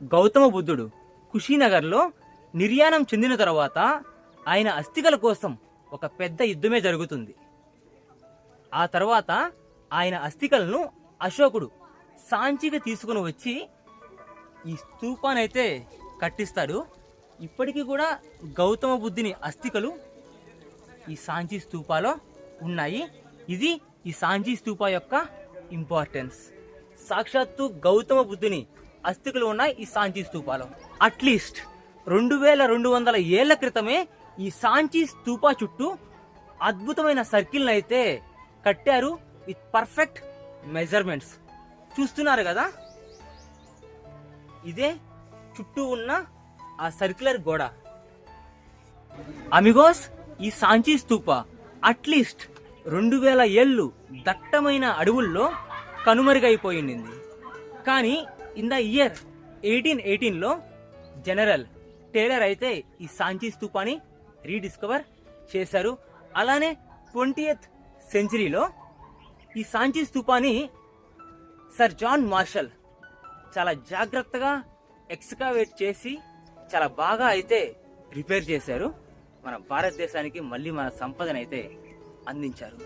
గౌతమ బుద్ధుడు కుషీనగర్లో నిర్యాణం చెందిన తర్వాత ఆయన అస్థికల కోసం ఒక పెద్ద యుద్ధమే జరుగుతుంది. ఆ తర్వాత ఆయన అస్థికలను అశోకుడు సాంచికి తీసుకుని వచ్చి ఈ స్తూపానైతే కట్టిస్తాడు. ఇప్పటికీ కూడా గౌతమ బుద్ధుని అస్థికలు ఈ సాంచి స్తూపాలో ఉన్నాయి. ఇది ఈ సాంచి స్తూపా యొక్క ఇంపార్టెన్స్. సాక్షాత్తు గౌతమ బుద్ధుని అస్థికలు ఉన్నాయి ఈ సాంచి స్తూపాలో. అట్లీస్ట్ 2200 ఏళ్ల క్రితమే ఈ సాంచి స్తూపా చుట్టూ అద్భుతమైన సర్కిల్ని అయితే కట్టారు విత్ పర్ఫెక్ట్ మెజర్మెంట్స్. చూస్తున్నారు కదా, ఇదే చుట్టూ ఉన్న ఆ సర్క్యులర్ గోడ. అమిగోస్, ఈ సాంచి స్తూపా అట్లీస్ట్ 2000 ఏళ్ళు దట్టమైన అడవుల్లో కనుమరుగైపోయింది. కానీ ఇన్ ద ఇయర్ 1818లో జనరల్ టేలర్ అయితే ఈ సాంచి స్తూపాని రీడిస్కవర్ చేశారు. అలానే 20th సెంచరీలో ఈ సాంచి స్తూపాని సర్ జాన్ మార్షల్ చాలా జాగ్రత్తగా ఎక్స్కావేట్ చేసి చాలా బాగా అయితే రిపేర్ చేశారు. మన భారతదేశానికి మళ్ళీ మన సంపదనైతే అందించారు.